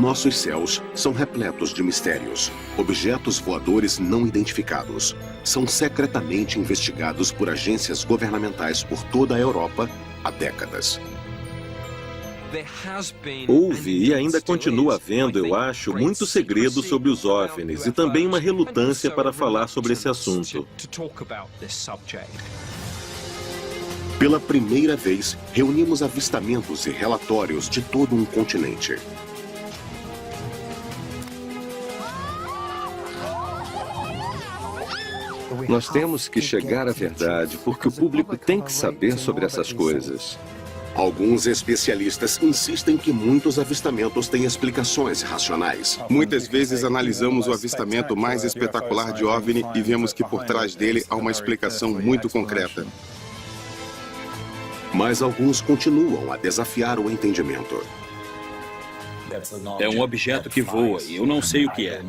Nossos céus são repletos de mistérios. Objetos voadores não identificados são secretamente investigados por agências governamentais por toda a Europa há décadas. Houve e ainda continua havendo, eu acho, muito segredo sobre os OVNIs e também uma relutância para falar sobre esse assunto. Pela primeira vez, reunimos avistamentos e relatórios de todo um continente. Nós temos que chegar à verdade, porque o público tem que saber sobre essas coisas. Alguns especialistas insistem que muitos avistamentos têm explicações racionais. Muitas vezes analisamos o avistamento mais espetacular de OVNI e vemos que por trás dele há uma explicação muito concreta. Mas alguns continuam a desafiar o entendimento. É um objeto que voa e eu não sei o que é.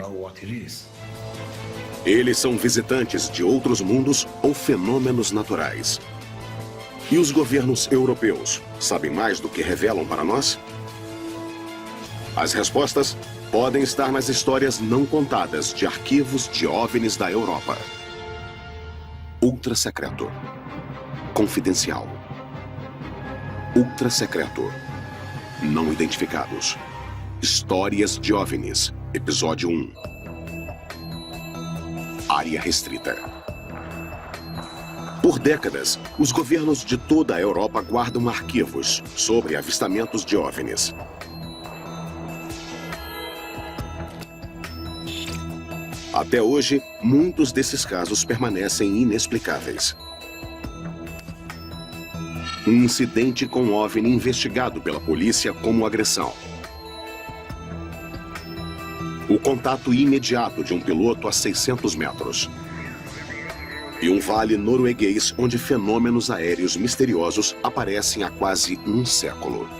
Eles são visitantes de outros mundos ou fenômenos naturais. E os governos europeus sabem mais do que revelam para nós? As respostas podem estar nas histórias não contadas de arquivos de OVNIs da Europa. Ultra secreto. Confidencial. Ultra secreto. Não identificados. Histórias de OVNIs. Episódio 1. Área restrita. Por décadas, os governos de toda a Europa guardam arquivos sobre avistamentos de OVNIs. Até hoje, muitos desses casos permanecem inexplicáveis. Um incidente com OVNI investigado pela polícia como agressão. O contato imediato de um piloto a 600 metros. E um vale norueguês onde fenômenos aéreos misteriosos aparecem há quase um século. –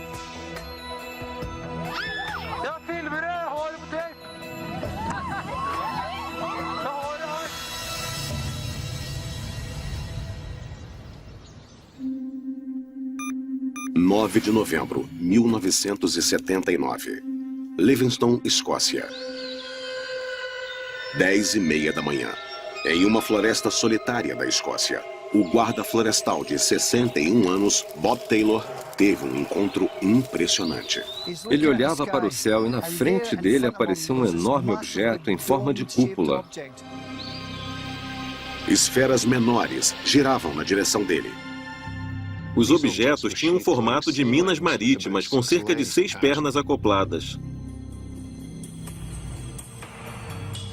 9 de novembro, 1979. Livingston, Escócia. 10h30 da manhã. Em uma floresta solitária da Escócia, o guarda florestal de 61 anos, Bob Taylor, teve um encontro impressionante. Ele olhava para o céu e na frente dele apareceu um enorme objeto em forma de cúpula. Esferas menores giravam na direção dele. Os objetos tinham um formato de minas marítimas com cerca de 6 pernas acopladas.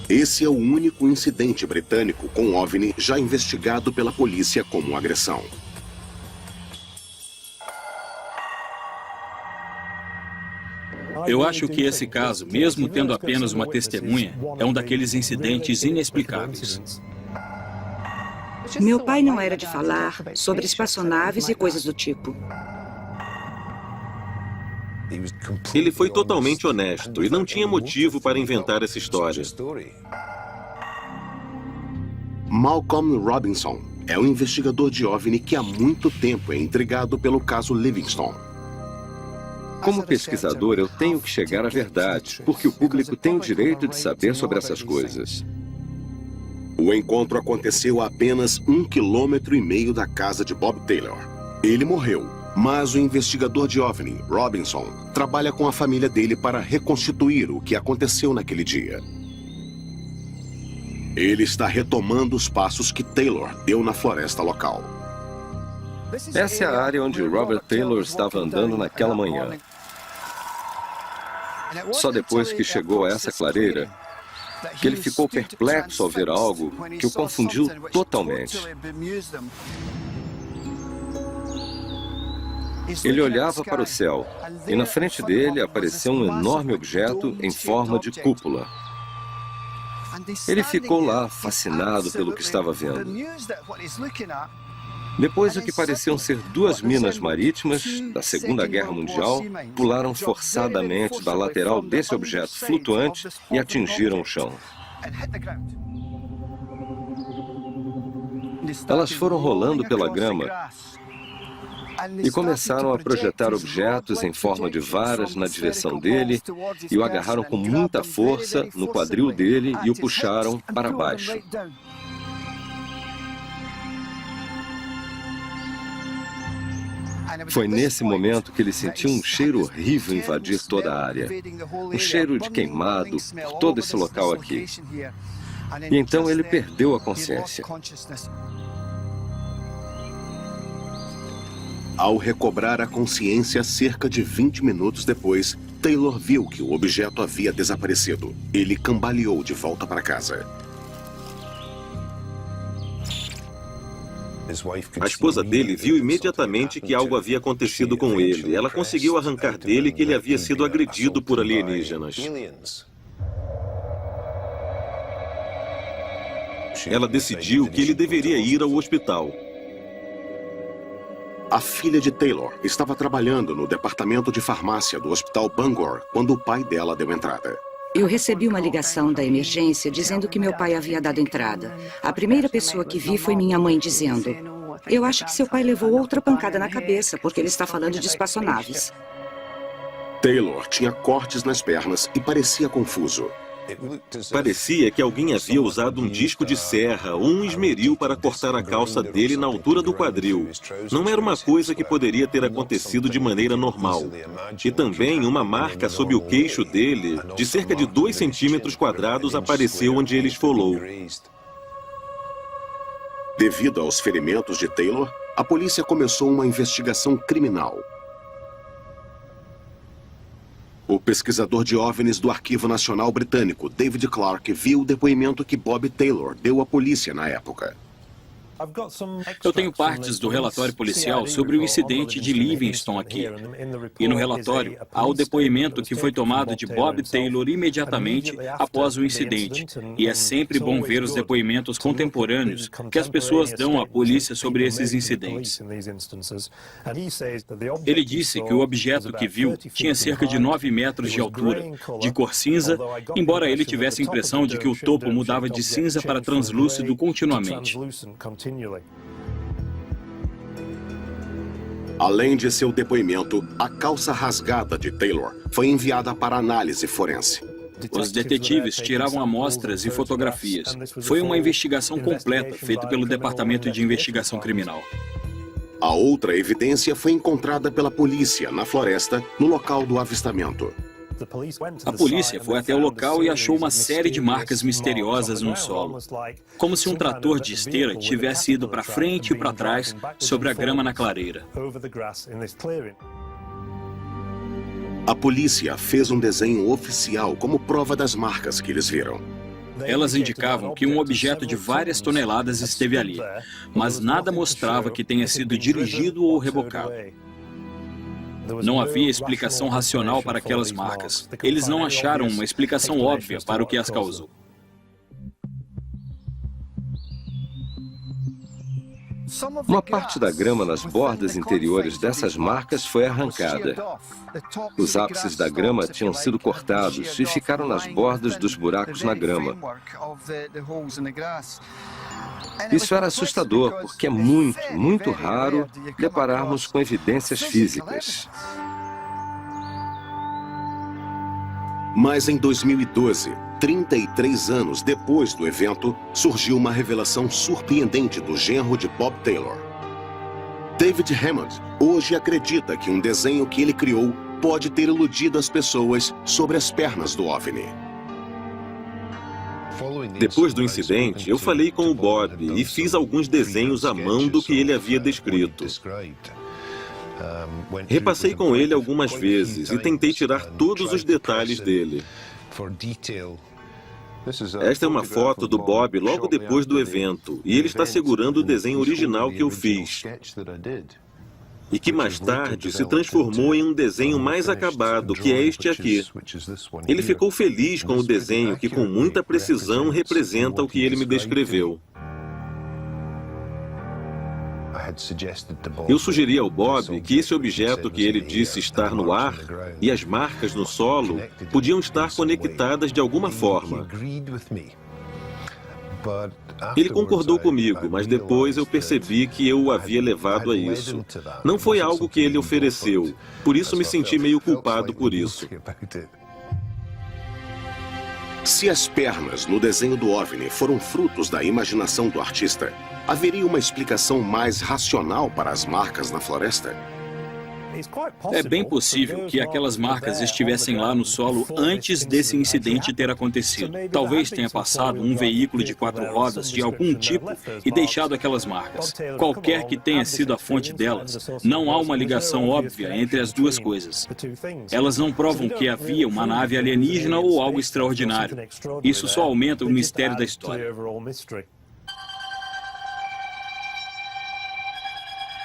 Esse é o único incidente britânico com OVNI já investigado pela polícia como agressão. Eu acho que esse caso, mesmo tendo apenas uma testemunha, é um daqueles incidentes inexplicáveis. Meu pai não era de falar sobre espaçonaves e coisas do tipo. Ele foi totalmente honesto e não tinha motivo para inventar essa história. Malcolm Robinson é um investigador de OVNI que há muito tempo é intrigado pelo caso Livingston. Como pesquisador, eu tenho que chegar à verdade, porque o público tem o direito de saber sobre essas coisas. O encontro aconteceu a apenas 1,5 km da casa de Bob Taylor. Ele morreu, mas o investigador de OVNI, Robinson, trabalha com a família dele para reconstituir o que aconteceu naquele dia. Ele está retomando os passos que Taylor deu na floresta local. Essa é a área onde Robert Taylor estava andando naquela manhã. Só depois que chegou a essa clareira, que ele ficou perplexo ao ver algo que o confundiu totalmente. Ele olhava para o céu e na frente dele apareceu um enorme objeto em forma de cúpula. Ele ficou lá, fascinado pelo que estava vendo. Depois, o que pareciam ser 2 minas marítimas da Segunda Guerra Mundial pularam forçadamente da lateral desse objeto flutuante e atingiram o chão. Elas foram rolando pela grama E começaram a projetar objetos em forma de varas na direção dele e o agarraram com muita força no quadril dele e o puxaram para baixo. Foi nesse momento que ele sentiu um cheiro horrível invadir toda a área. Um cheiro de queimado por todo esse local aqui. E então ele perdeu a consciência. Ao recobrar a consciência cerca de 20 minutos depois, Taylor viu que o objeto havia desaparecido. Ele cambaleou de volta para casa. A esposa dele viu imediatamente que algo havia acontecido com ele. Ela conseguiu arrancar dele que ele havia sido agredido por alienígenas. Ela decidiu que ele deveria ir ao hospital. A filha de Taylor estava trabalhando no departamento de farmácia do Hospital Bangor quando o pai dela deu entrada. Eu recebi uma ligação da emergência dizendo que meu pai havia dado entrada. A primeira pessoa que vi foi minha mãe dizendo: "Eu acho que seu pai levou outra pancada na cabeça, porque ele está falando de espaçonaves." Taylor tinha cortes nas pernas e parecia confuso. Parecia que alguém havia usado um disco de serra ou um esmeril para cortar a calça dele na altura do quadril. Não era uma coisa que poderia ter acontecido de maneira normal. E também uma marca sob o queixo dele, de cerca de 2 centímetros quadrados, apareceu onde ele esfolou. Devido aos ferimentos de Taylor, a polícia começou uma investigação criminal. O pesquisador de OVNIs do Arquivo Nacional Britânico, David Clarke, viu o depoimento que Bob Taylor deu à polícia na época. Eu tenho partes do relatório policial sobre o incidente de Livingston aqui. E no relatório, há o depoimento que foi tomado de Bob Taylor imediatamente após o incidente. E é sempre bom ver os depoimentos contemporâneos que as pessoas dão à polícia sobre esses incidentes. Ele disse que o objeto que viu tinha cerca de 9 metros de altura, de cor cinza, embora ele tivesse a impressão de que o topo mudava de cinza para translúcido continuamente. Além de seu depoimento, a calça rasgada de Taylor foi enviada para análise forense. Os detetives tiravam amostras e fotografias. Foi uma investigação completa feita pelo Departamento de Investigação Criminal. A outra evidência foi encontrada pela polícia na floresta, no local do avistamento. A polícia foi até o local e achou uma série de marcas misteriosas no solo, como se um trator de esteira tivesse ido para frente e para trás sobre a grama na clareira. A polícia fez um desenho oficial como prova das marcas que eles viram. Elas indicavam que um objeto de várias toneladas esteve ali, mas nada mostrava que tenha sido dirigido ou rebocado. Não havia explicação racional para aquelas marcas. Eles não acharam uma explicação óbvia para o que as causou. Uma parte da grama nas bordas interiores dessas marcas foi arrancada. Os ápices da grama tinham sido cortados e ficaram nas bordas dos buracos na grama. Isso era assustador, porque é muito raro depararmos com evidências físicas. Mas em 2012, 33 anos depois do evento, surgiu uma revelação surpreendente do genro de Bob Taylor. David Hammond hoje acredita que um desenho que ele criou pode ter iludido as pessoas sobre as pernas do OVNI. Depois do incidente, eu falei com o Bob e fiz alguns desenhos à mão do que ele havia descrito. Repassei com ele algumas vezes e tentei tirar todos os detalhes dele. Esta é uma foto do Bob logo depois do evento, e ele está segurando o desenho original que eu fiz, e que mais tarde se transformou em um desenho mais acabado, que é este aqui. Ele ficou feliz com o desenho, que com muita precisão representa o que ele me descreveu. Eu sugeri ao Bob que esse objeto que ele disse estar no ar e as marcas no solo podiam estar conectadas de alguma forma. Ele concordou comigo, mas depois eu percebi que eu o havia levado a isso. Não foi algo que ele ofereceu, por isso me senti meio culpado por isso. Se as pernas no desenho do OVNI foram frutos da imaginação do artista, haveria uma explicação mais racional para as marcas na floresta? É bem possível que aquelas marcas estivessem lá no solo antes desse incidente ter acontecido. Talvez tenha passado um veículo de 4 rodas de algum tipo e deixado aquelas marcas. Qualquer que tenha sido a fonte delas, não há uma ligação óbvia entre as duas coisas. Elas não provam que havia uma nave alienígena ou algo extraordinário. Isso só aumenta o mistério da história.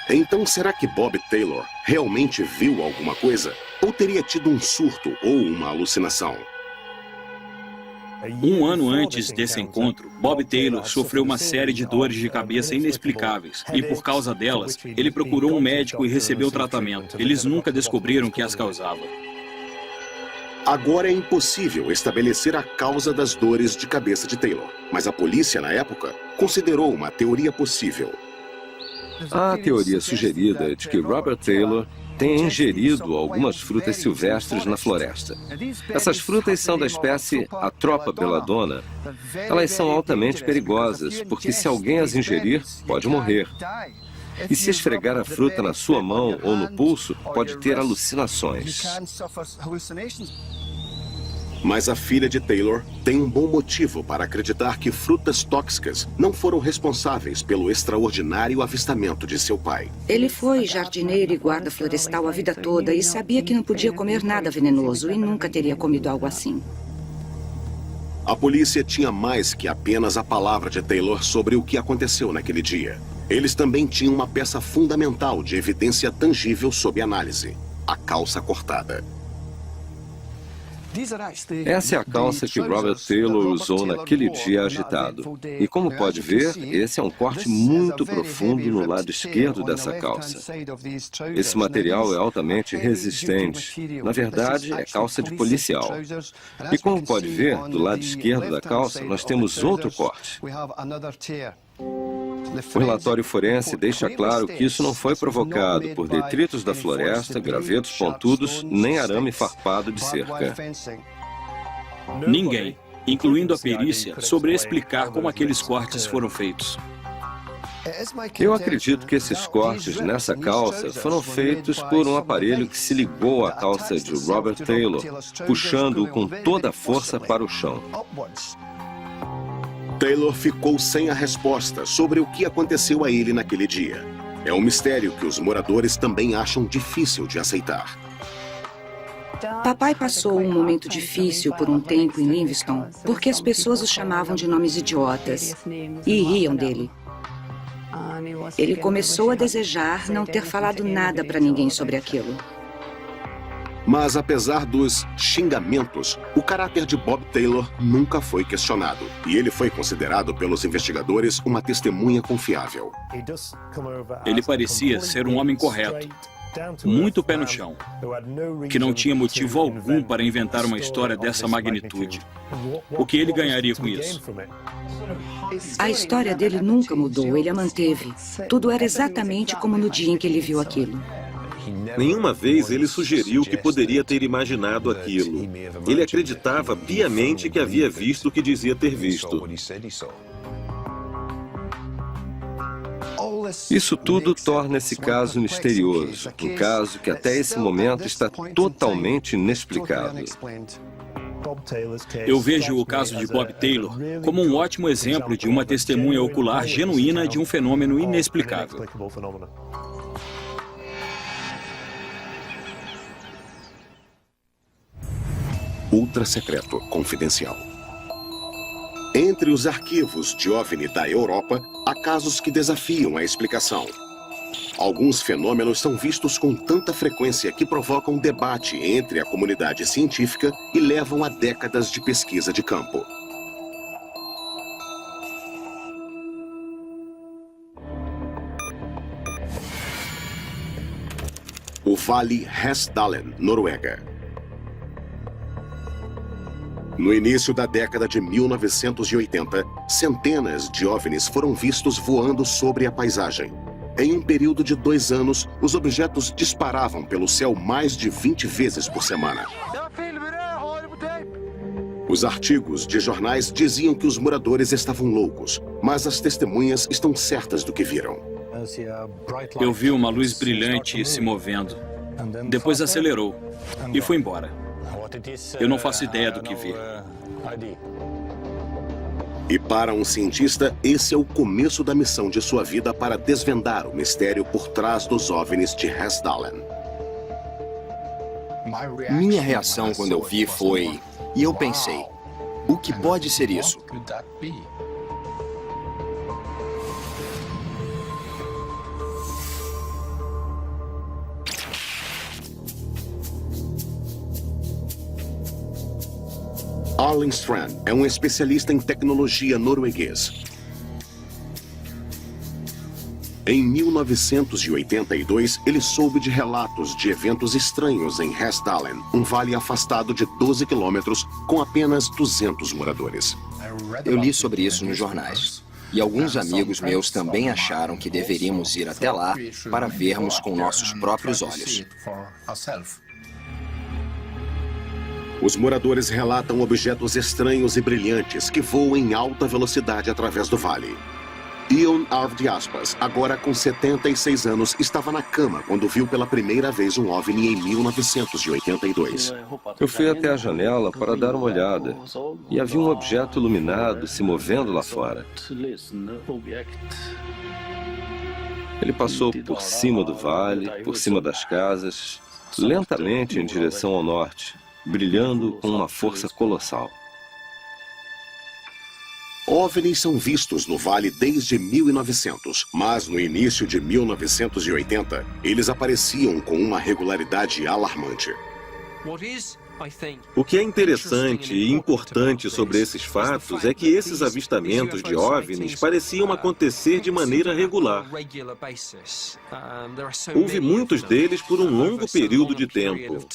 Então, será que Bob Taylor realmente viu alguma coisa? Ou teria tido um surto ou uma alucinação? Um ano antes desse encontro, Bob Taylor sofreu uma série de dores de cabeça inexplicáveis e, por causa delas, ele procurou um médico e recebeu tratamento. Eles nunca descobriram o que as causava. Agora é impossível estabelecer a causa das dores de cabeça de Taylor, mas a polícia, na época, considerou uma teoria possível. Há a teoria sugerida de que Robert Taylor tenha ingerido algumas frutas silvestres na floresta. Essas frutas são da espécie Atropa belladonna. Elas são altamente perigosas, porque se alguém as ingerir, pode morrer. E se esfregar a fruta na sua mão ou no pulso, pode ter alucinações. Mas a filha de Taylor tem um bom motivo para acreditar que frutas tóxicas não foram responsáveis pelo extraordinário avistamento de seu pai. Ele foi jardineiro e guarda florestal a vida toda e sabia que não podia comer nada venenoso e nunca teria comido algo assim. A polícia tinha mais que apenas a palavra de Taylor sobre o que aconteceu naquele dia. Eles também tinham uma peça fundamental de evidência tangível sob análise: a calça cortada. Essa é a calça que Robert Taylor usou naquele dia agitado. E como pode ver, esse é um corte muito profundo no lado esquerdo dessa calça. Esse material é altamente resistente. Na verdade, é calça de policial. E como pode ver, do lado esquerdo da calça, nós temos outro corte. O relatório forense deixa claro que isso não foi provocado por detritos da floresta, gravetos pontudos, nem arame farpado de cerca. Ninguém, incluindo a perícia, soube explicar como aqueles cortes foram feitos. Eu acredito que esses cortes nessa calça foram feitos por um aparelho que se ligou à calça de Robert Taylor, puxando-o com toda a força para o chão. Taylor ficou sem a resposta sobre o que aconteceu a ele naquele dia. É um mistério que os moradores também acham difícil de aceitar. Papai passou um momento difícil por um tempo em Livingston porque as pessoas o chamavam de nomes idiotas e riam dele. Ele começou a desejar não ter falado nada para ninguém sobre aquilo. Mas apesar dos xingamentos, o caráter de Bob Taylor nunca foi questionado. E ele foi considerado pelos investigadores uma testemunha confiável. Ele parecia ser um homem correto, muito pé no chão, que não tinha motivo algum para inventar uma história dessa magnitude. O que ele ganharia com isso? A história dele nunca mudou, ele a manteve. Tudo era exatamente como no dia em que ele viu aquilo. Nenhuma vez ele sugeriu que poderia ter imaginado aquilo. Ele acreditava piamente que havia visto o que dizia ter visto. Isso tudo torna esse caso misterioso, um caso que até esse momento está totalmente inexplicado. Eu vejo o caso de Bob Taylor como um ótimo exemplo de uma testemunha ocular genuína de um fenômeno inexplicável. Ultra secreto, confidencial. Entre os arquivos de OVNI da Europa, há casos que desafiam a explicação. Alguns fenômenos são vistos com tanta frequência que provocam debate entre a comunidade científica e levam a décadas de pesquisa de campo. O Vale Hessdalen, Noruega. No início da década de 1980, centenas de OVNIs foram vistos voando sobre a paisagem. Em um período de 2 anos, os objetos disparavam pelo céu mais de 20 vezes por semana. Os artigos de jornais diziam que os moradores estavam loucos, mas as testemunhas estão certas do que viram. Eu vi uma luz brilhante se movendo. Depois acelerou e foi embora. Eu não faço ideia do que vi. E para um cientista, esse é o começo da missão de sua vida para desvendar o mistério por trás dos OVNIs de Hessdalen. Minha reação quando eu vi foi... E eu pensei, o que pode ser isso? Arlen Strand é um especialista em tecnologia norueguês. Em 1982, ele soube de relatos de eventos estranhos em Hessdalen, um vale afastado de 12 quilômetros com apenas 200 moradores. Eu li sobre isso nos jornais. E alguns amigos meus também acharam que deveríamos ir até lá para vermos com nossos próprios olhos. Os moradores relatam objetos estranhos e brilhantes que voam em alta velocidade através do vale. Ion Arvid Aspas, agora com 76 anos, estava na cama quando viu pela primeira vez um OVNI em 1982. Eu fui até a janela para dar uma olhada e havia um objeto iluminado se movendo lá fora. Ele passou por cima do vale, por cima das casas, lentamente em direção ao norte, brilhando com uma força colossal. OVNIs são vistos no vale desde 1900, mas no início de 1980, eles apareciam com uma regularidade alarmante. O que é interessante e importante sobre esses fatos é que esses avistamentos de OVNIs pareciam acontecer de maneira regular. Houve muitos deles por um longo período de tempo.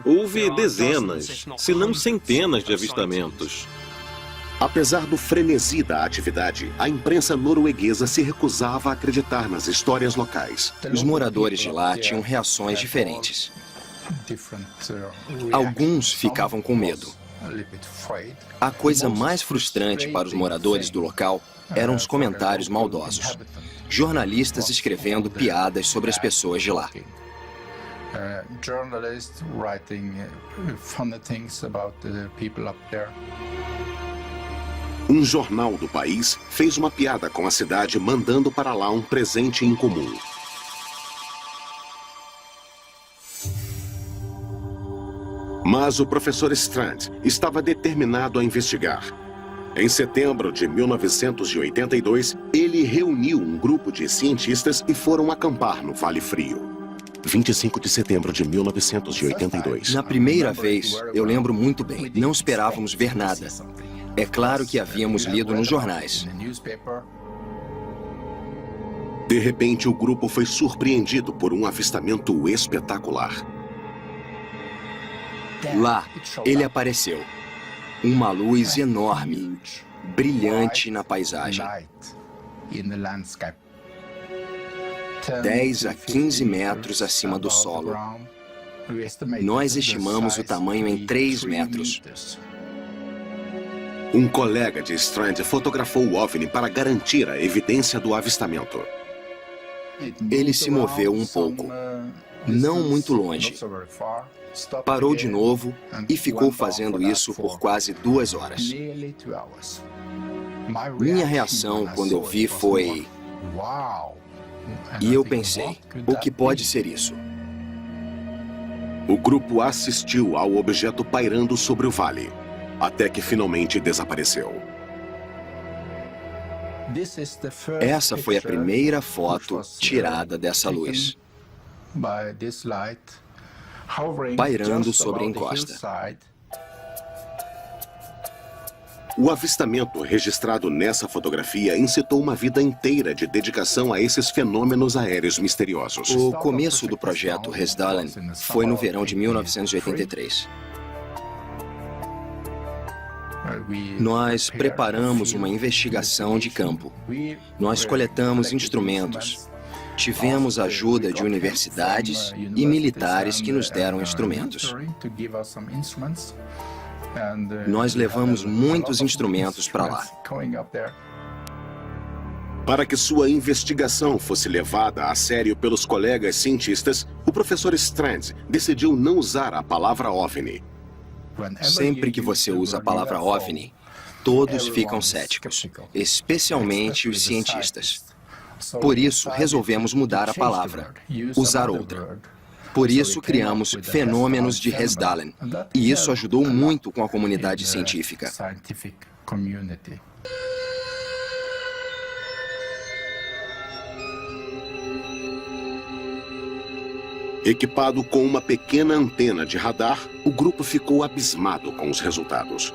Houve dezenas, se não centenas de avistamentos. Apesar do frenesi da atividade, a imprensa norueguesa se recusava a acreditar nas histórias locais. Os moradores de lá tinham reações diferentes. Alguns ficavam com medo. A coisa mais frustrante para os moradores do local eram os comentários maldosos. Jornalistas escrevendo piadas sobre as pessoas de lá. Journalists writing funny things about the people up there. Um jornal do país fez uma piada com a cidade mandando para lá um presente incomum. Mas o professor Strand estava determinado a investigar. Em setembro de 1982, ele reuniu um grupo de cientistas e foram acampar no Vale Frio. 25 de setembro de 1982. Na primeira vez, eu lembro muito bem, não esperávamos ver nada. É claro que havíamos lido nos jornais. De repente, o grupo foi surpreendido por um avistamento espetacular. Lá, ele apareceu. Uma luz enorme, brilhante na paisagem. 10 a 15 metros acima do solo. Nós estimamos o tamanho em 3 metros. Um colega de Strand fotografou o OVNI para garantir a evidência do avistamento. Ele se moveu um pouco, não muito longe. Parou de novo e ficou fazendo isso por quase 2 horas. Minha reação quando eu vi foi... E eu pensei, o que pode ser isso? O grupo assistiu ao objeto pairando sobre o vale, até que finalmente desapareceu. Essa foi a primeira foto tirada dessa luz, pairando sobre a encosta. O avistamento registrado nessa fotografia incitou uma vida inteira de dedicação a esses fenômenos aéreos misteriosos. O começo do projeto Hessdalen foi no verão de 1983. Nós preparamos uma investigação de campo. Nós coletamos instrumentos. Tivemos ajuda de universidades e militares que nos deram instrumentos. Nós levamos muitos instrumentos para lá. Para que sua investigação fosse levada a sério pelos colegas cientistas, o professor Strand decidiu não usar a palavra OVNI. Sempre que você usa a palavra OVNI, todos ficam céticos, especialmente os cientistas. Por isso, resolvemos mudar a palavra, usar outra. Por isso, criamos fenômenos de Hessdalen, e isso ajudou muito com a comunidade científica. Equipado com uma pequena antena de radar, o grupo ficou abismado com os resultados.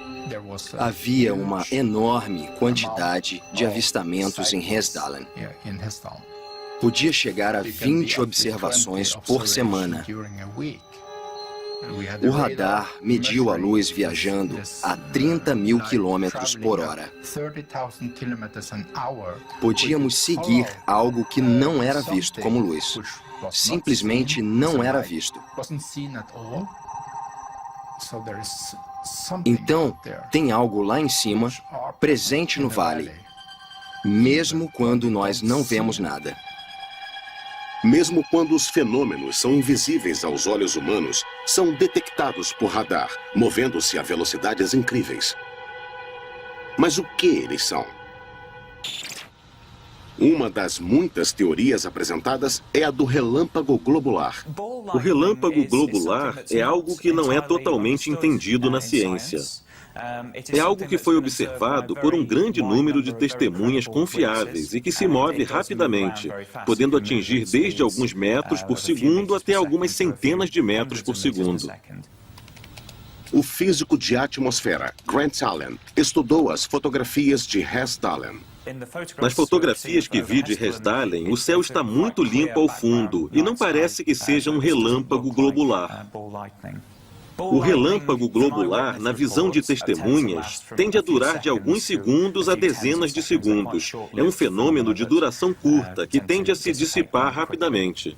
Havia uma enorme quantidade de avistamentos em Hessdalen. Podia chegar a 20 observações por semana. O radar mediu a luz viajando a 30 mil quilômetros por hora. Podíamos seguir algo que não era visto como luz. Simplesmente não era visto. Então, tem algo lá em cima, presente no vale, mesmo quando nós não vemos nada. Mesmo quando os fenômenos são invisíveis aos olhos humanos, são detectados por radar, movendo-se a velocidades incríveis. Mas o que eles são? Uma das muitas teorias apresentadas é a do relâmpago globular. O relâmpago globular é algo que não é totalmente entendido na ciência. É algo que foi observado por um grande número de testemunhas confiáveis e que se move rapidamente, podendo atingir desde alguns metros por segundo até algumas centenas de metros por segundo. O físico de atmosfera, Grant Allen, estudou as fotografias de Hessdalen. Nas fotografias que vi de Hessdalen, o céu está muito limpo ao fundo e não parece que seja um relâmpago globular. O relâmpago globular, na visão de testemunhas, tende a durar de alguns segundos a dezenas de segundos. É um fenômeno de duração curta que tende a se dissipar rapidamente.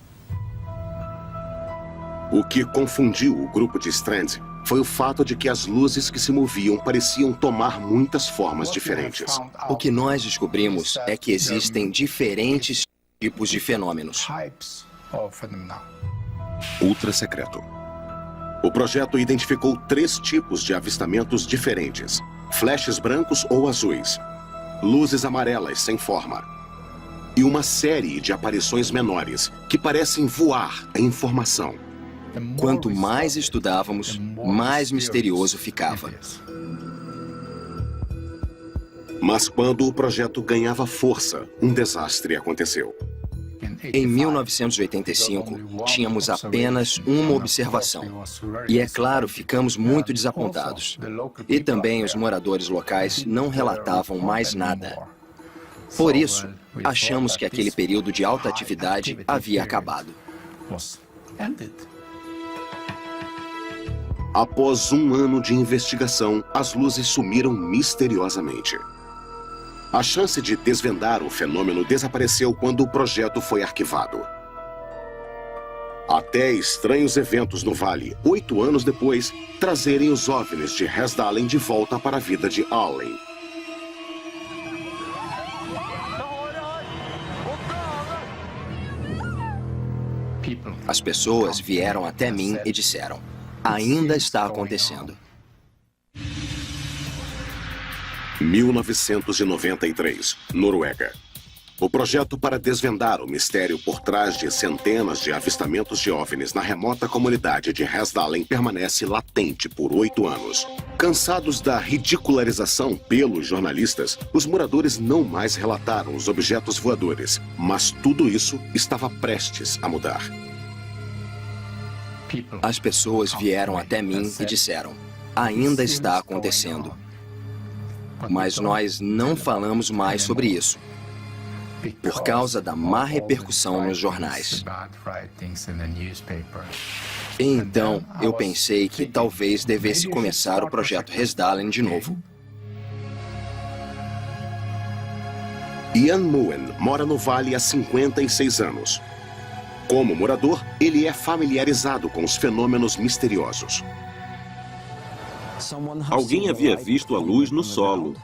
O que confundiu o grupo de Strand foi o fato de que as luzes que se moviam pareciam tomar muitas formas diferentes. O que nós descobrimos é que existem diferentes tipos de fenômenos. Ultra secreto. O projeto identificou 3 tipos de avistamentos diferentes: flashes brancos ou azuis, luzes amarelas sem forma, e uma série de aparições menores que parecem voar a informação. Quanto mais estudávamos, mais misterioso ficava. Mas quando o projeto ganhava força, um desastre aconteceu. Em 1985, tínhamos apenas uma observação. E é claro, ficamos muito desapontados. E também os moradores locais não relatavam mais nada. Por isso, achamos que aquele período de alta atividade havia acabado. Após um ano de investigação, as luzes sumiram misteriosamente. A chance de desvendar o fenômeno desapareceu quando o projeto foi arquivado. Até estranhos eventos no Vale, 8 anos depois, trazerem os OVNIs de Hessdalen de volta para a vida de Allen. As pessoas vieram até mim e disseram: ainda está acontecendo. 1993, Noruega. O projeto para desvendar o mistério por trás de centenas de avistamentos de OVNIs na remota comunidade de Hessdalen permanece latente por 8 anos. Cansados da ridicularização pelos jornalistas, os moradores não mais relataram os objetos voadores, mas tudo isso estava prestes a mudar. As pessoas vieram até mim e disseram: ainda está acontecendo. Mas nós não falamos mais sobre isso, por causa da má repercussão nos jornais. Então, eu pensei que talvez devesse começar o projeto Hessdalen de novo. Ian Moen mora no Vale há 56 anos. Como morador, ele é familiarizado com os fenômenos misteriosos. Alguém havia visto a luz no solo.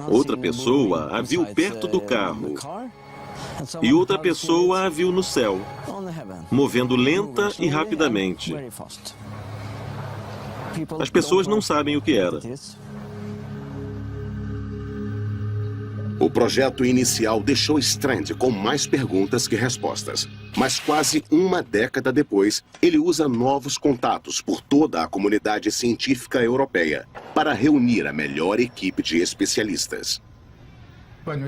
Outra pessoa a viu perto do carro. E outra pessoa a viu no céu, movendo lenta e rapidamente. As pessoas não sabem o que era. O projeto inicial deixou Strand com mais perguntas que respostas. Mas quase uma década depois, ele usa novos contatos por toda a comunidade científica europeia para reunir a melhor equipe de especialistas.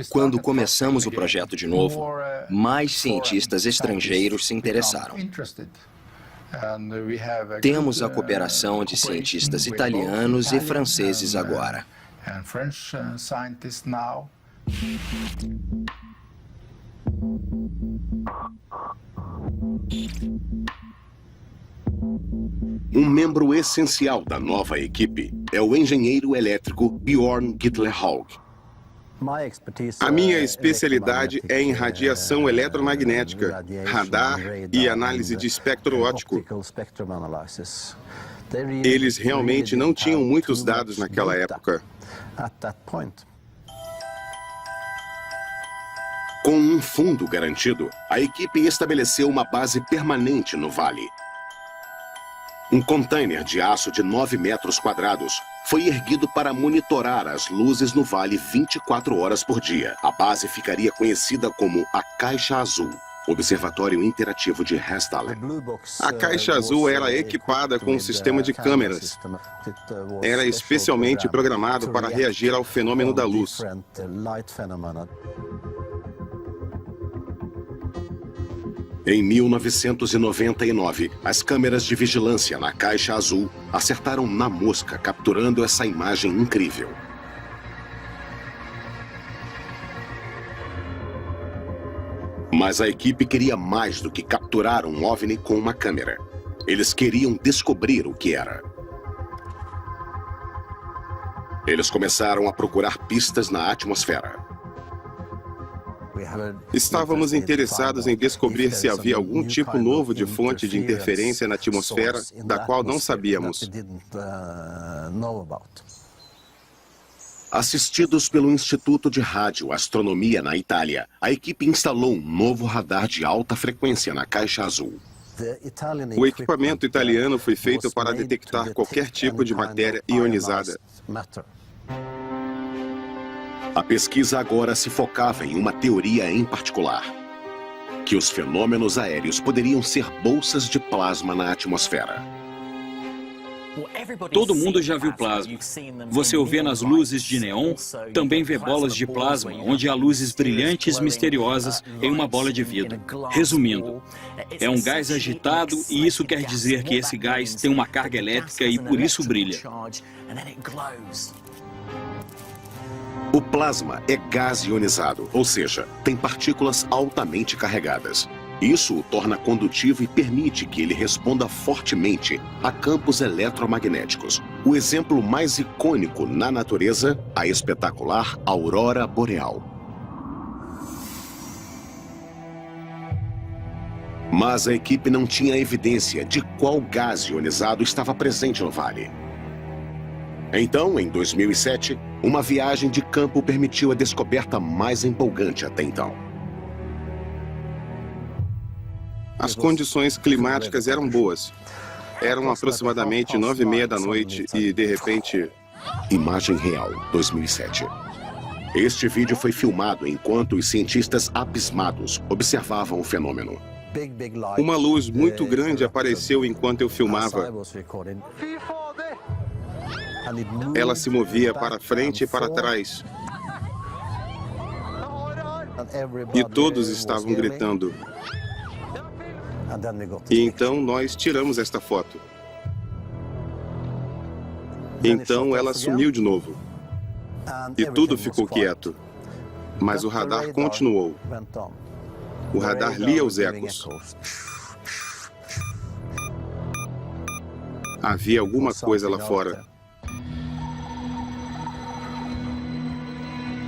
Quando começamos o projeto de novo, mais cientistas estrangeiros se interessaram. Temos a cooperação de cientistas italianos e franceses agora. Um membro essencial da nova equipe é o engenheiro elétrico Bjorn Gittler-Haug. A minha especialidade é em radiação eletromagnética, radar e análise de espectro óptico. Eles realmente não tinham muitos dados naquela época. Com um fundo garantido, a equipe estabeleceu uma base permanente no vale. Um container de aço de 9 metros quadrados foi erguido para monitorar as luzes no vale 24 horas por dia. A base ficaria conhecida como a Caixa Azul, Observatório Interativo de Hessdalen. A Caixa Azul era equipada com um sistema de câmeras. Era especialmente programado para reagir ao fenômeno da luz. Em 1999, as câmeras de vigilância na Caixa Azul acertaram na mosca, capturando essa imagem incrível. Mas a equipe queria mais do que capturar um OVNI com uma câmera. Eles queriam descobrir o que era. Eles começaram a procurar pistas na atmosfera. Estávamos interessados em descobrir se havia algum tipo novo de fonte de interferência na atmosfera da qual não sabíamos. Assistidos pelo Instituto de Radioastronomia na Itália, a equipe instalou um novo radar de alta frequência na Caixa Azul. O equipamento italiano foi feito para detectar qualquer tipo de matéria ionizada. A pesquisa agora se focava em uma teoria em particular: que os fenômenos aéreos poderiam ser bolsas de plasma na atmosfera. Todo mundo já viu plasma. Você o vê nas luzes de neon, também vê bolas de plasma, onde há luzes brilhantes misteriosas em uma bola de vidro. Resumindo, é um gás agitado e isso quer dizer que esse gás tem uma carga elétrica e por isso brilha. O plasma é gás ionizado, ou seja, tem partículas altamente carregadas. Isso o torna condutivo e permite que ele responda fortemente a campos eletromagnéticos. O exemplo mais icônico na natureza, a espetacular aurora boreal. Mas a equipe não tinha evidência de qual gás ionizado estava presente no vale. Então, em 2007, uma viagem de campo permitiu a descoberta mais empolgante até então. As condições climáticas eram boas. Eram aproximadamente 9h30 da noite e, de repente... Imagem real, 2007. Este vídeo foi filmado enquanto os cientistas abismados observavam o fenômeno. Uma luz muito grande apareceu enquanto eu filmava. Ela se movia para frente e para trás. E todos estavam gritando. E então nós tiramos esta foto. Então ela sumiu de novo. E tudo ficou quieto. Mas o radar continuou. O radar lia os ecos. Havia alguma coisa lá fora.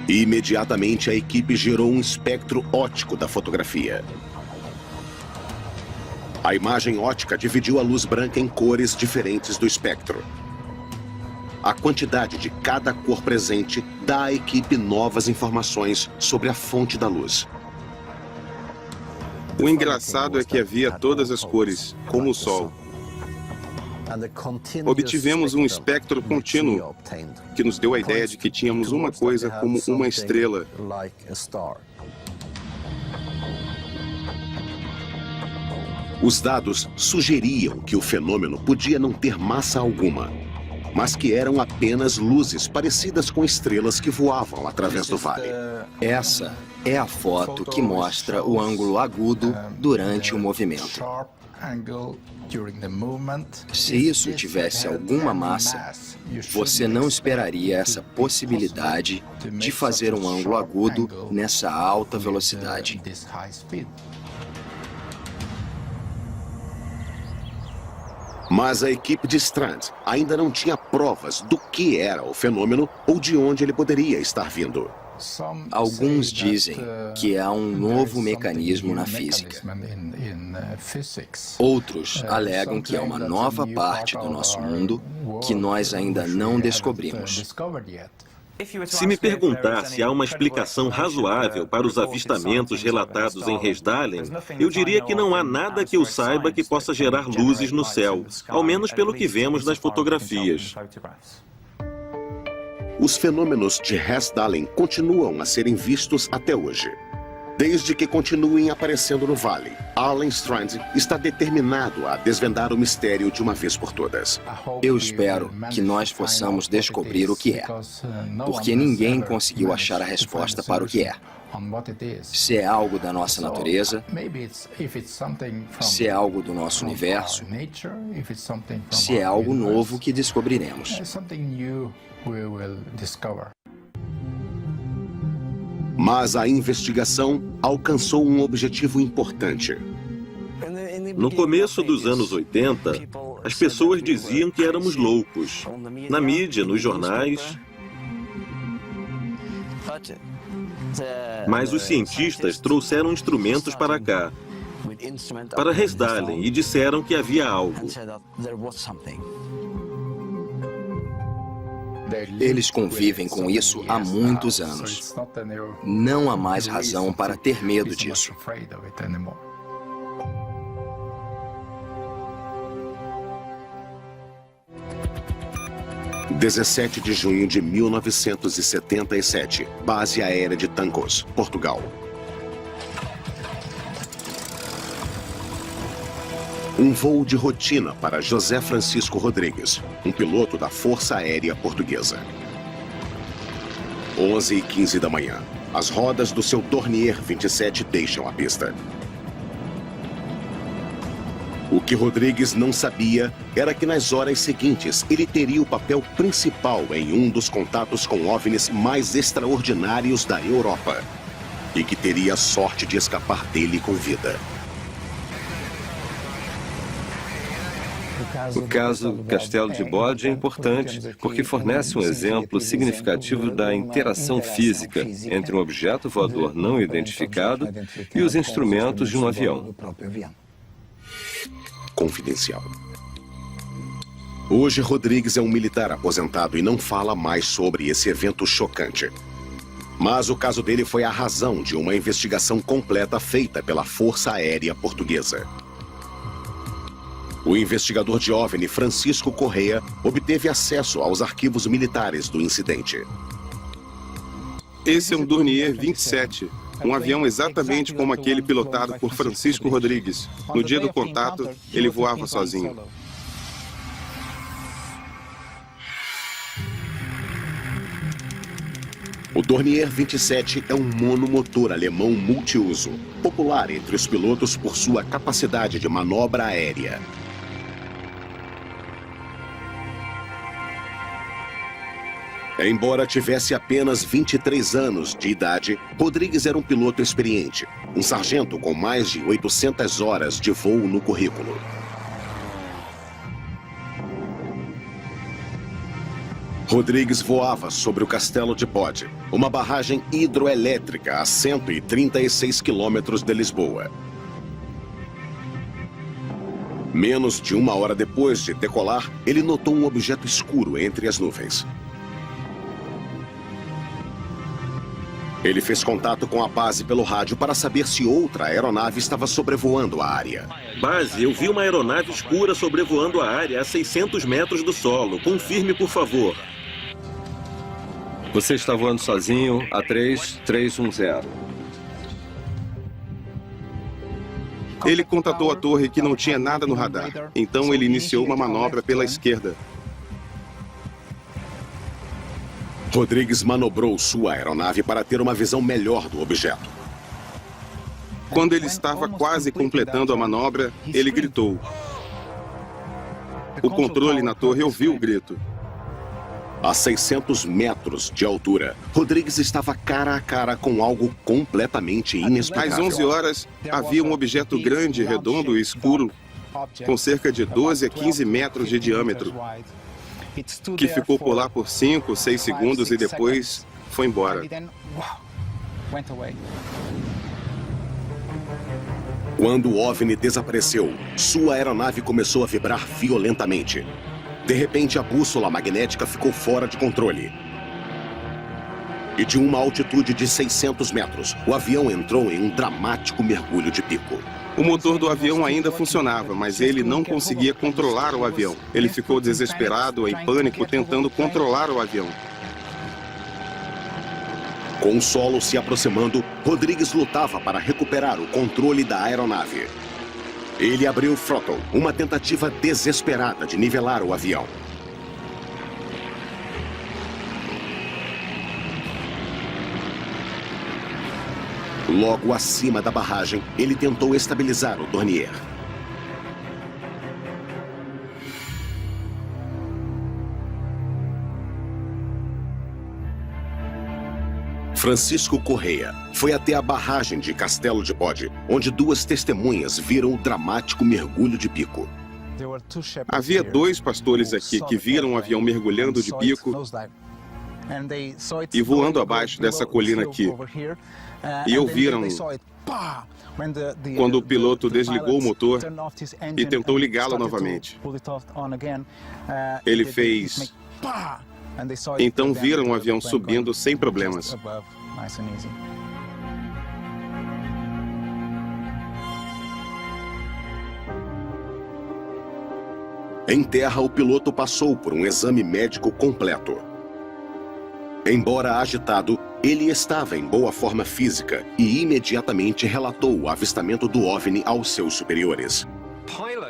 E imediatamente a equipe gerou um espectro óptico da fotografia. A imagem óptica dividiu a luz branca em cores diferentes do espectro. A quantidade de cada cor presente dá à equipe novas informações sobre a fonte da luz. O engraçado é que havia todas as cores, como o Sol. Obtivemos um espectro contínuo, que nos deu a ideia de que tínhamos uma coisa como uma estrela. Os dados sugeriam que o fenômeno podia não ter massa alguma, mas que eram apenas luzes parecidas com estrelas que voavam através do vale. Essa é a foto que mostra o ângulo agudo durante o movimento. Se isso tivesse alguma massa, você não esperaria essa possibilidade de fazer um ângulo agudo nessa alta velocidade. Mas a equipe de Strand ainda não tinha provas do que era o fenômeno ou de onde ele poderia estar vindo. Alguns dizem que há um novo mecanismo na física. Outros alegam que há uma nova parte do nosso mundo que nós ainda não descobrimos. Se me perguntar se há uma explicação razoável para os avistamentos relatados em Resdalen, eu diria que não há nada que eu saiba que possa gerar luzes no céu, ao menos pelo que vemos nas fotografias. Os fenômenos de Resdalen continuam a serem vistos até hoje. Desde que continuem aparecendo no vale, Alan Strand está determinado a desvendar o mistério de uma vez por todas. Eu espero que nós possamos descobrir o que é, porque ninguém conseguiu achar a resposta para o que é. Se é algo da nossa natureza, se é algo do nosso universo, se é algo novo que descobriremos. Mas a investigação alcançou um objetivo importante. No começo dos anos 80, as pessoas diziam que éramos loucos. Na mídia, nos jornais. Mas os cientistas trouxeram instrumentos para cá, para Resdalen, e disseram que havia algo. Eles convivem com isso há muitos anos. Não há mais razão para ter medo disso. – 17 de junho de 1977, base aérea de Tancos, Portugal. Um voo de rotina para José Francisco Rodrigues, um piloto da Força Aérea Portuguesa. 11h15 da manhã. As rodas do seu Dornier 27 deixam a pista. O que Rodrigues não sabia era que nas horas seguintes ele teria o papel principal em um dos contatos com OVNIs mais extraordinários da Europa e que teria a sorte de escapar dele com vida. O caso Castelo de Bode é importante porque fornece um exemplo significativo da interação física entre um objeto voador não identificado e os instrumentos de um avião. Confidencial. Hoje, Rodrigues é um militar aposentado e não fala mais sobre esse evento chocante. Mas o caso dele foi a razão de uma investigação completa feita pela Força Aérea Portuguesa. O investigador de OVNI, Francisco Correia, obteve acesso aos arquivos militares do incidente. Esse é um Dornier 27, um avião exatamente como aquele pilotado por Francisco Rodrigues. No dia do contato, ele voava sozinho. O Dornier 27 é um monomotor alemão multiuso, popular entre os pilotos por sua capacidade de manobra aérea. Embora tivesse apenas 23 anos de idade, Rodrigues era um piloto experiente, um sargento com mais de 800 horas de voo no currículo. Rodrigues voava sobre o Castelo de Bode, uma barragem hidroelétrica a 136 quilômetros de Lisboa. Menos de uma hora depois de decolar, ele notou um objeto escuro entre as nuvens. Ele fez contato com a base pelo rádio para saber se outra aeronave estava sobrevoando a área. Base, eu vi uma aeronave escura sobrevoando a área a 600 metros do solo. Confirme, por favor. Você está voando sozinho a 3310. Ele contatou a torre que não tinha nada no radar. Então ele iniciou uma manobra pela esquerda. Rodrigues manobrou sua aeronave para ter uma visão melhor do objeto. Quando ele estava quase completando a manobra, ele gritou. O controle na torre ouviu o grito. A 600 metros de altura, Rodrigues estava cara a cara com algo completamente inexplicável. Às 11 horas, havia um objeto grande, redondo e escuro, com cerca de 12 a 15 metros de diâmetro, que ficou por lá por 5, 6 segundos e depois foi embora. Quando o OVNI desapareceu, sua aeronave começou a vibrar violentamente. De repente, a bússola magnética ficou fora de controle. E de uma altitude de 600 metros, o avião entrou em um dramático mergulho de pico. O motor do avião ainda funcionava, mas ele não conseguia controlar o avião. Ele ficou desesperado, em pânico, tentando controlar o avião. Com o solo se aproximando, Rodrigues lutava para recuperar o controle da aeronave. Ele abriu o throttle, uma tentativa desesperada de nivelar o avião. Logo acima da barragem, ele tentou estabilizar o Dornier. Francisco Correia foi até a barragem de Castelo de Bode, onde duas testemunhas viram o dramático mergulho de bico. Havia 2 pastores aqui que viram um avião mergulhando de bico e voando abaixo dessa colina aqui. E ouviram quando o piloto desligou o motor e tentou ligá-lo novamente. Ele fez... Então viram o avião subindo sem problemas. Em terra, o piloto passou por um exame médico completo. Embora agitado, ele estava em boa forma física e imediatamente relatou o avistamento do OVNI aos seus superiores.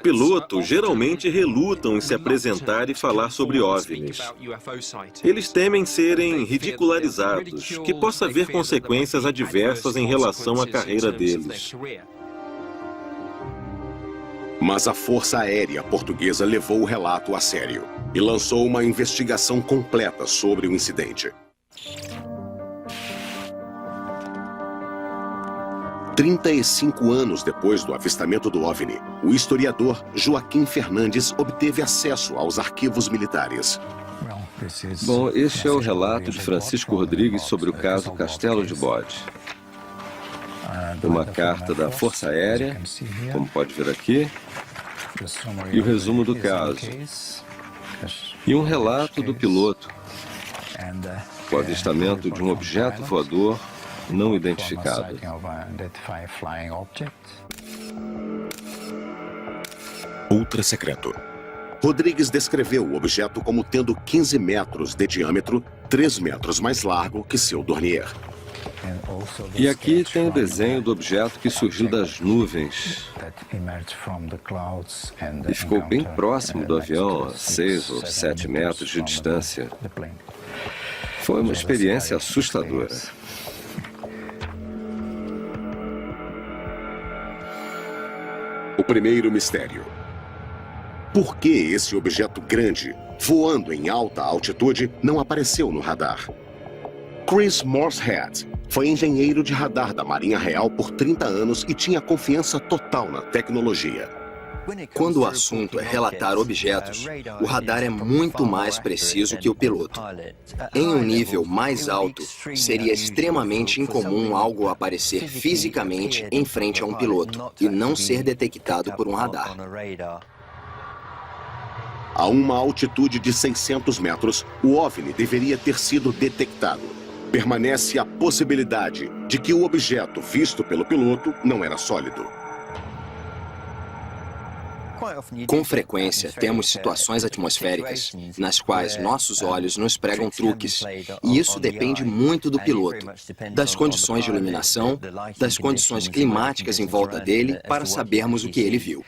Pilotos geralmente relutam em se apresentar e falar sobre OVNIs. Eles temem serem ridicularizados, que possa haver consequências adversas em relação à carreira deles. Mas a Força Aérea Portuguesa levou o relato a sério e lançou uma investigação completa sobre o incidente. 35 anos depois do avistamento do OVNI, o historiador Joaquim Fernandes obteve acesso aos arquivos militares. Bom, este é o relato de Francisco Rodrigues sobre o caso Castelo de Bode. Uma carta da Força Aérea, como pode ver aqui, e o resumo do caso. E um relato do piloto, o avistamento de um objeto voador não identificado. Ultra secreto. Rodrigues descreveu o objeto como tendo 15 metros de diâmetro, 3 metros mais largo que seu Dornier. E aqui tem o desenho do objeto que surgiu das nuvens e ficou bem próximo do avião, a 6 ou 7 metros de distância. Foi uma experiência assustadora. O primeiro mistério. Por que esse objeto grande, voando em alta altitude, não apareceu no radar? Chris Morshead foi engenheiro de radar da Marinha Real por 30 anos e tinha confiança total na tecnologia. Quando o assunto é relatar objetos, o radar é muito mais preciso que o piloto. Em um nível mais alto, seria extremamente incomum algo aparecer fisicamente em frente a um piloto e não ser detectado por um radar. A uma altitude de 600 metros, o OVNI deveria ter sido detectado. Permanece a possibilidade de que o objeto visto pelo piloto não era sólido. Com frequência, temos situações atmosféricas nas quais nossos olhos nos pregam truques, e isso depende muito do piloto, das condições de iluminação, das condições climáticas em volta dele, para sabermos o que ele viu.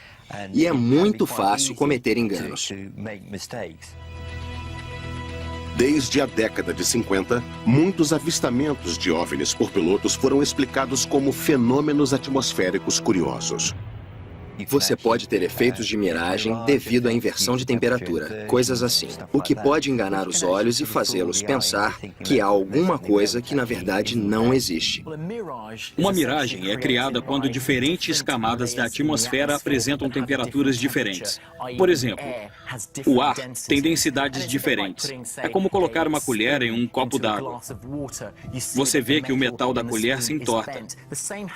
E é muito fácil cometer enganos. Desde a década de 50, muitos avistamentos de OVNIs por pilotos foram explicados como fenômenos atmosféricos curiosos. Você pode ter efeitos de miragem devido à inversão de temperatura, coisas assim, o que pode enganar os olhos e fazê-los pensar que há alguma coisa que na verdade não existe. Uma miragem é criada quando diferentes camadas da atmosfera apresentam temperaturas diferentes. Por exemplo, o ar tem densidades diferentes. É como colocar uma colher em um copo d'água. Você vê que o metal da colher se entorta.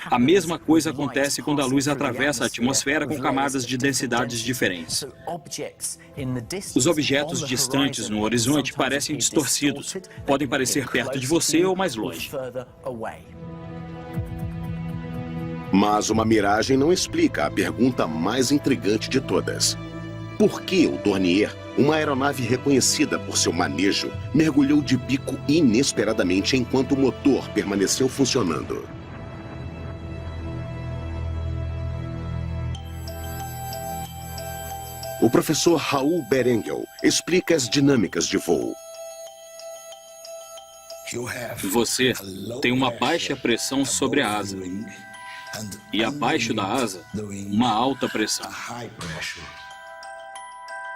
A mesma coisa acontece quando a luz atravessa a atmosfera com camadas de densidades diferentes. Os objetos distantes no horizonte parecem distorcidos. Podem parecer perto de você ou mais longe. Mas uma miragem não explica a pergunta mais intrigante de todas. Por que o Dornier, uma aeronave reconhecida por seu manejo, mergulhou de bico inesperadamente enquanto o motor permaneceu funcionando? O professor Raul Berengel explica as dinâmicas de voo. Você tem uma baixa pressão sobre a asa e abaixo da asa, uma alta pressão.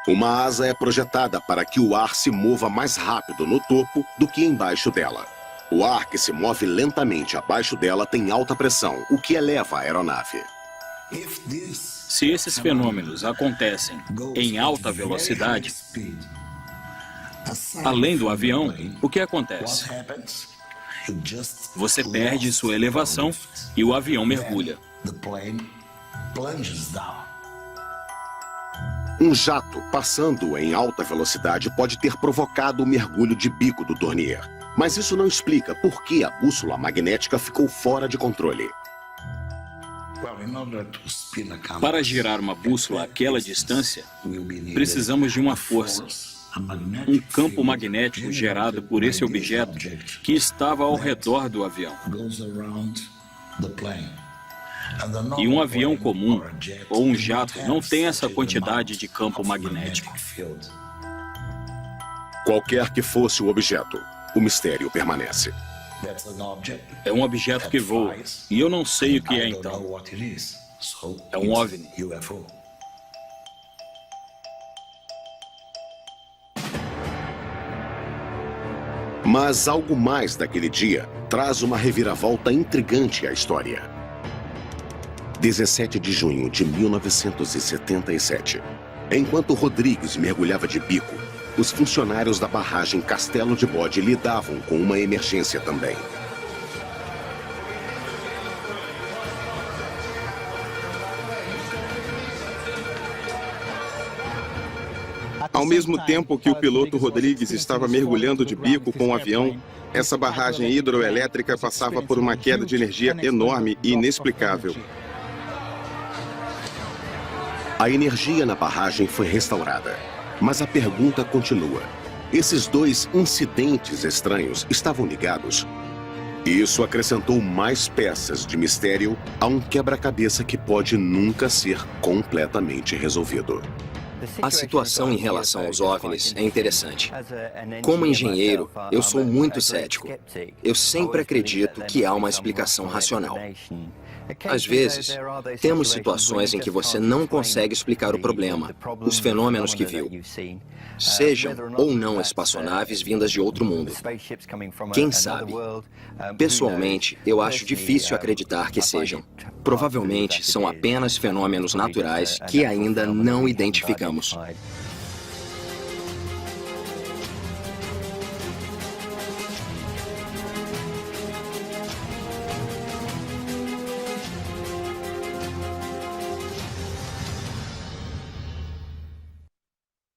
Uma asa é projetada para que o ar se mova mais rápido no topo do que embaixo dela. O ar que se move lentamente abaixo dela tem alta pressão, o que eleva a aeronave. Se esses fenômenos acontecem em alta velocidade, além do avião, o que acontece? Você perde sua elevação e o avião mergulha. Um jato passando em alta velocidade pode ter provocado o mergulho de bico do Dornier. Mas isso não explica por que a bússola magnética ficou fora de controle. Para girar uma bússola àquela distância, precisamos de uma força, um campo magnético gerado por esse objeto que estava ao redor do avião. E um avião comum ou um jato não tem essa quantidade de campo magnético. Qualquer que fosse o objeto, o mistério permanece. É um objeto que voa, e eu não sei o que é então. É um OVNI. Mas algo mais daquele dia traz uma reviravolta intrigante à história. 17 de junho de 1977. Enquanto Rodrigues mergulhava de bico, os funcionários da barragem Castelo de Bode lidavam com uma emergência também. Ao mesmo tempo que o piloto Rodrigues estava mergulhando de bico com o avião, essa barragem hidroelétrica passava por uma queda de energia enorme e inexplicável. A energia na barragem foi restaurada, mas a pergunta continua. Esses dois incidentes estranhos estavam ligados? Isso acrescentou mais peças de mistério a um quebra-cabeça que pode nunca ser completamente resolvido. A situação em relação aos OVNIs é interessante. Como engenheiro, eu sou muito cético. Eu sempre acredito que há uma explicação racional. Às vezes, temos situações em que você não consegue explicar o problema, os fenômenos que viu. Sejam ou não espaçonaves vindas de outro mundo. Quem sabe? Pessoalmente, eu acho difícil acreditar que sejam. Provavelmente são apenas fenômenos naturais que ainda não identificamos.